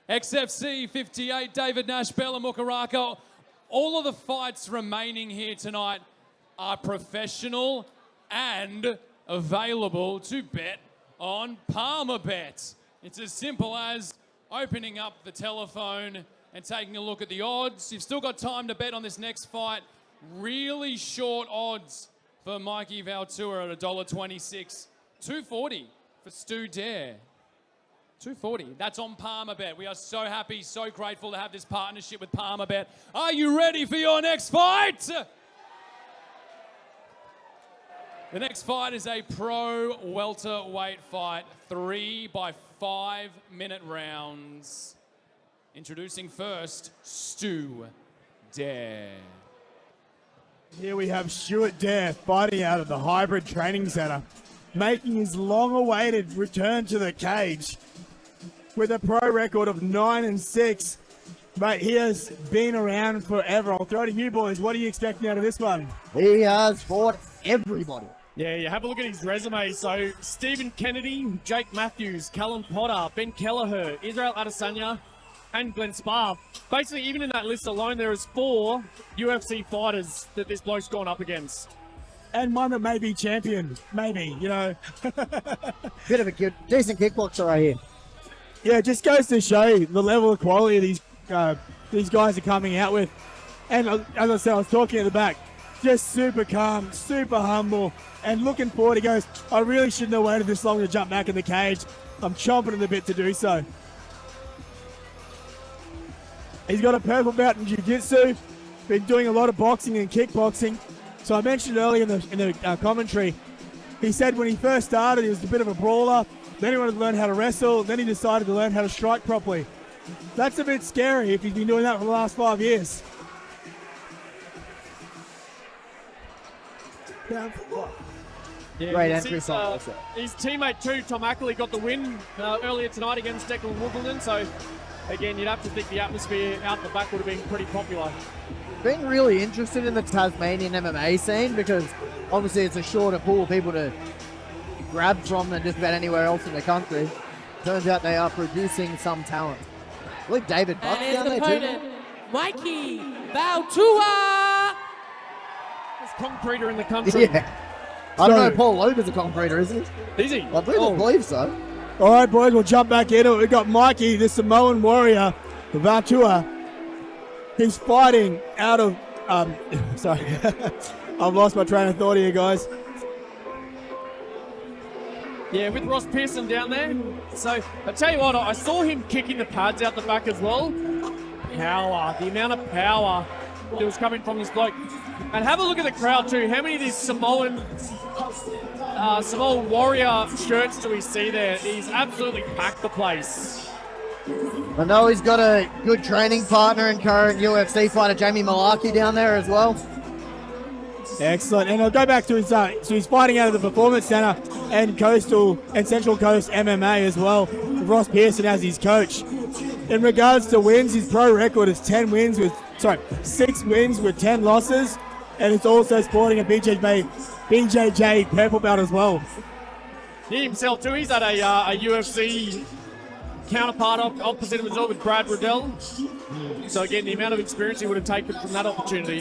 XFC 58, David Nash, Bella Mukaraka. All of the fights remaining here tonight are professional and available to bet on Palmerbet. It's as simple as opening up the telephone and taking a look at the odds. You've still got time to bet on this next fight. Really short odds for Mikey Vaotuua at $1.26. $2.40 for Stue. $2.40. That's on Palmerbet. We are so happy, so grateful to have this partnership with Palmerbet. Are you ready for your next fight? The next fight is a pro welterweight fight, 3 by 5 minute rounds. Introducing first, Stue. Here we have Stuart Dare fighting out of the Hybrid Training Center, making his long-awaited return to the cage with a pro record of 9-6. But he has been around forever. I'll throw to you boys. What are you expecting out of this one? He has fought everybody. Yeah, you have a look at his resume. So, Stephen Kennedy, Jake Matthews, Callum Potter, Ben Kelleher, Israel Adesanya, and Glenn Sparr. Basically, even in that list alone, there is 4 UFC fighters that this bloke's gone up against. And one that may be champion, maybe, you know. Bit of a decent kickboxer right here. Yeah, it just goes to show the level of quality these guys are coming out with. And as I said, I was talking at the back, just super calm, super humble, and looking forward. He goes, I really shouldn't have waited this long to jump back in the cage. I'm chomping at the bit to do so. He's got a purple belt in jiu-jitsu, been doing a lot of boxing and kickboxing. So I mentioned earlier in the commentary, he said when he first started, he was a bit of a brawler. Then he wanted to learn how to wrestle. Then he decided to learn how to strike properly. That's a bit scary if he's been doing that for the last 5 years. Yeah, great entry. His teammate too, Tom Ackley, got the win earlier tonight against Declan Woodland. So again, you'd have to think the atmosphere out the back would have been pretty popular. Been really interested in the Tasmanian MMA scene because obviously it's a shorter pool of people to grab from than just about anywhere else in the country. Turns out they are producing some talent. I believe David Buck's down there too. Mikey Vaotuua! There's concreter in the country. Yeah. I don't know, Paul Logan's a concreter, isn't he? Is he? I believe so. All right, boys, we'll jump back into it. We've got Mikey, the Samoan warrior, Vaotuua. He's fighting out of... sorry. I've lost my train of thought here, guys. Yeah, with Ross Pearson down there. So, I tell you what, I saw him kicking the pads out the back as well. Power, the amount of power that was coming from this bloke. And have a look at the crowd too. How many of these Samoan warrior shirts do we see there? He's absolutely packed the place. I know he's got a good training partner and current UFC fighter, Jamie Malaki, down there as well. Excellent. And I'll go back to his, so he's fighting out of the Performance Center and Coastal and Central Coast MMA as well, with Ross Pearson as his coach. In regards to wins, his pro record is 6 wins with 10 losses, and it's also sporting a BJJ purple belt as well. He himself too, he's had a UFC counterpart opposite him as well with Brad Riddell. So again, the amount of experience he would have taken from that opportunity.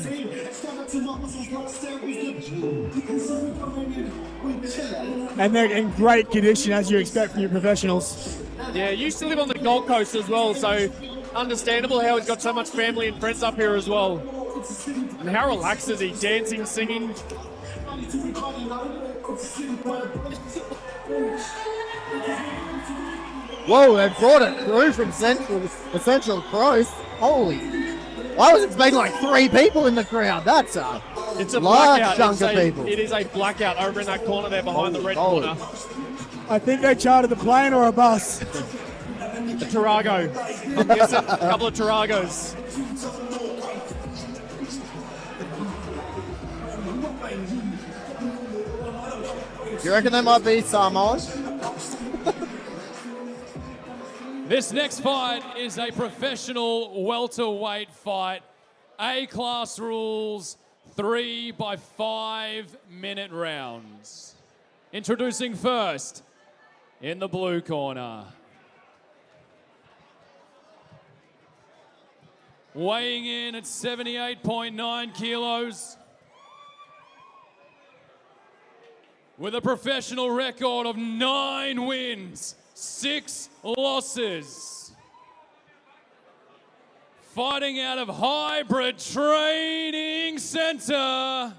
And they're in great condition, as you expect from your professionals. Yeah, he used to live on the Gold Coast as well, so understandable how he's got so much family and friends up here as well. And how relaxed is he? Dancing, singing. Whoa, they brought it through from the Central Coast. Holy. I was expecting like 3 people in the crowd. That's a large chunk of people. It is a blackout over in that corner there behind the red corner. I think they chartered a plane or a bus. A Tarago. I'm guessing a couple of Taragos. You reckon they might be Samoans? This next fight is a professional welterweight fight. A-class rules, 3 by 5 minute rounds. Introducing first, in the blue corner. weighing in at 78.9 kilos. With a professional record of 9 wins, 6 losses. Fighting out of Hybrid Training Center,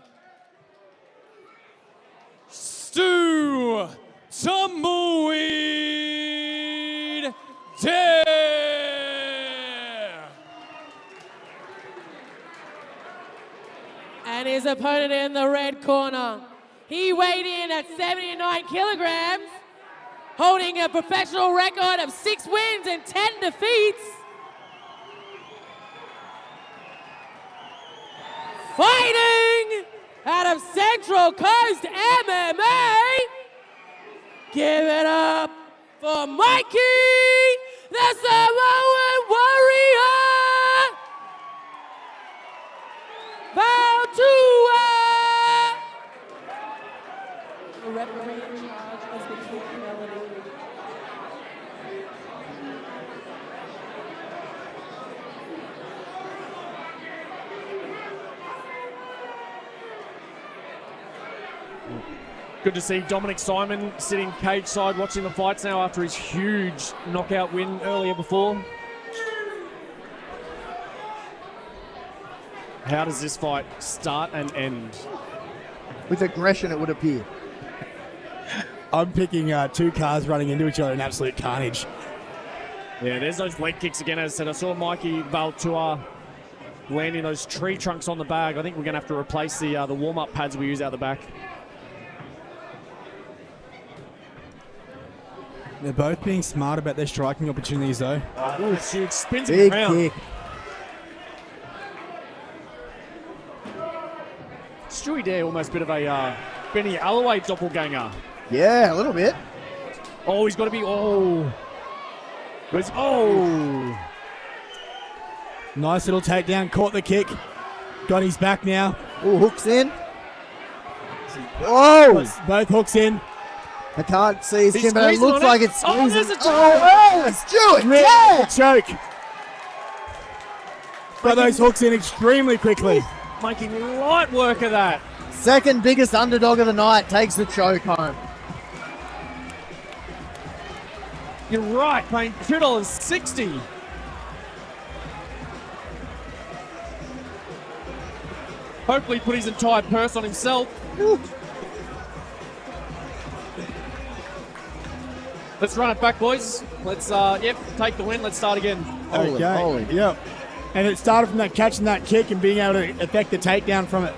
Stue Tumbleweed Dare. And his opponent in the red corner. He weighed in at 79 kilograms, holding a professional record of 6 wins and 10 defeats. Fighting out of Central Coast MMA, give it up for Mikey, the Samoan Warrior, Vaotuua. The referee in charge is the King Melody. Good to see Dominic Simon sitting cage side watching the fights now after his huge knockout win earlier before. How does this fight start and end? With aggression, it would appear. I'm picking 2 cars running into each other in absolute carnage. Yeah, there's those leg kicks again. As I said, I saw Mikey Vaotuua landing those tree trunks on the bag. I think we're going to have to replace the warm-up pads we use out the back. They're both being smart about their striking opportunities, though. Oh, huge. Spins him Big around. kick. Stewie Dare, almost a bit of a Benny Alloway doppelganger. Yeah, a little bit. Oh, he's got to be. Oh. Oh. Nice little takedown, caught the kick. Got his back now. Oh, hooks in. Oh! Both hooks in. I can't see his He's chin, but it squeezing looks on like it. it's Oh, squeezing. there's a Oh, let's do it! Yeah! Choke. Got those hooks in extremely quickly. Making light work of that. Second biggest underdog of the night takes the choke home. You're right, paying $2.60. Hopefully put his entire purse on himself. Woo. Let's run it back, boys. Let's, take the win. Let's start again. Holy moly. Yep. And it started from that catching that kick and being able to effect the takedown from it.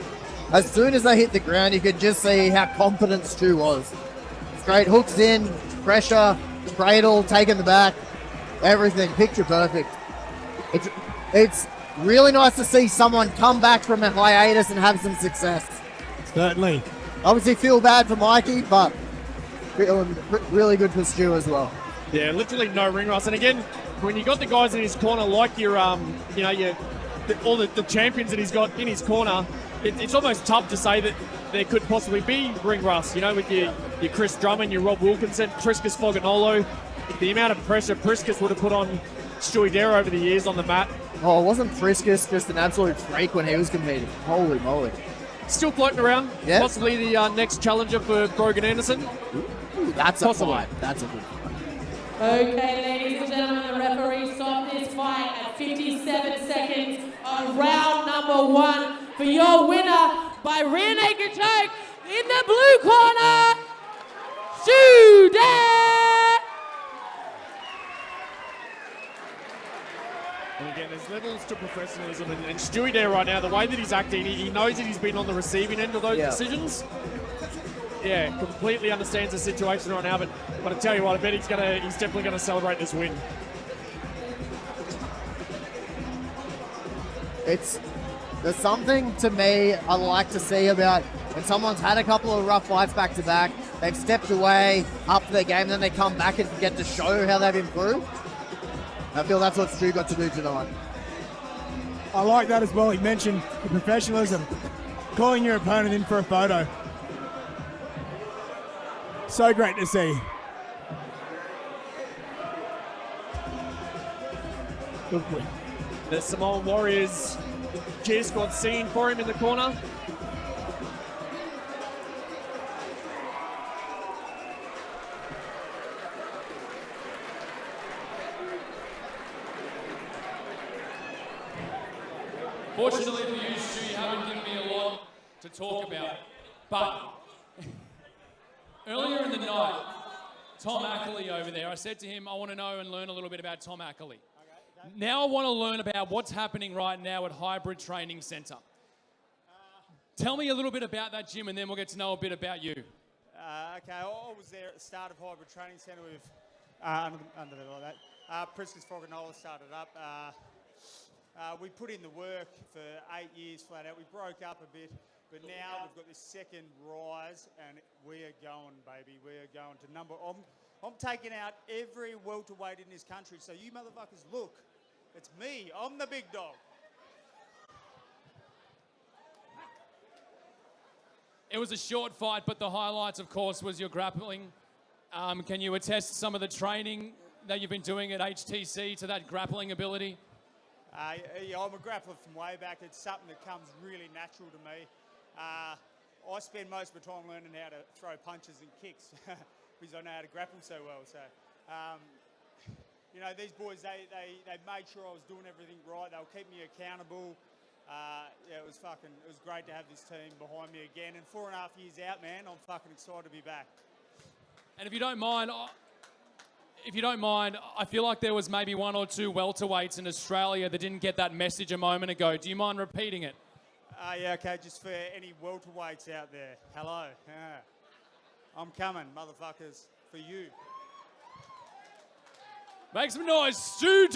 As soon as they hit the ground, you could just see how confident Stu was. Straight hooks in, pressure, cradle, taking the back, everything, picture perfect. It's really nice to see someone come back from a hiatus and have some success. Certainly. Obviously feel bad for Mikey, but really good for Stu as well. Yeah, literally no ring rust. And again, when you got the guys in his corner, like your, all the champions that he's got in his corner, it's almost tough to say that there could possibly be ring rust. You know, with your Chris Drummond, your Rob Wilkinson, Priscus Foganolo, the amount of pressure Priscus would have put on Stewie Dare over the years on the mat. Oh, wasn't Priscus just an absolute freak when he was competing? Holy moly. Still floating around. Yeah. Possibly the next challenger for Brogan Anderson. Ooh, that's a Possibly. fight. That's a good fight. Okay, ladies and gentlemen, the referee stopped this fight at 57 seconds on round number 1 for your winner by rear naked choke in the blue corner, Stue Dare. And again, there's levels to professionalism, and Stewie Dare right now, the way that he's acting, he knows that he's been on the receiving end of those decisions. Yeah, completely understands the situation right now, but I tell you what, I bet he's definitely gonna celebrate this win. There's something to me I like to see about when someone's had a couple of rough fights back to back, they've stepped away, up their game, then they come back and get to show how they've improved. I feel that's what Stu got to do tonight. I like that as well. He mentioned the professionalism, calling your opponent in for a photo. So great to see. The Samoan Warriors cheer squad scene for him in the corner. Fortunately for you, Stu, you haven't given me a lot to talk about. But earlier in the night, Tom Ackley over there, I said to him, I want to know and learn a little bit about Tom Ackley. Now I want to learn about what's happening right now at Hybrid Training Centre. Tell me a little bit about that gym, and then we'll get to know a bit about you. Okay, I was there at the start of Hybrid Training Centre with, under like that. Priscus Foganola started up. We put in the work for 8 years flat out. We broke up a bit, but now we've got this second rise, and we are going, baby. We are going to number. I'm taking out every welterweight in this country. So you motherfuckers, look, it's me. I'm the big dog. It was a short fight, but the highlights, of course, was your grappling. Can you attest some of the training that you've been doing at HTC to that grappling ability? Yeah, I'm a grappler from way back. It's something that comes really natural to me. I spend most of my time learning how to throw punches and kicks because I know how to grapple so well. So, you know, these boys, they made sure I was doing everything right. They'll keep me accountable. Yeah, it was great to have this team behind me again. And 4.5 years out, man, I'm fucking excited to be back. And if you don't mind, I feel like there was maybe 1 or 2 welterweights in Australia that didn't get that message a moment ago. Do you mind repeating it? Yeah, okay, just for any welterweights out there, hello. I'm coming, motherfuckers, for you. Make some noise, Stue.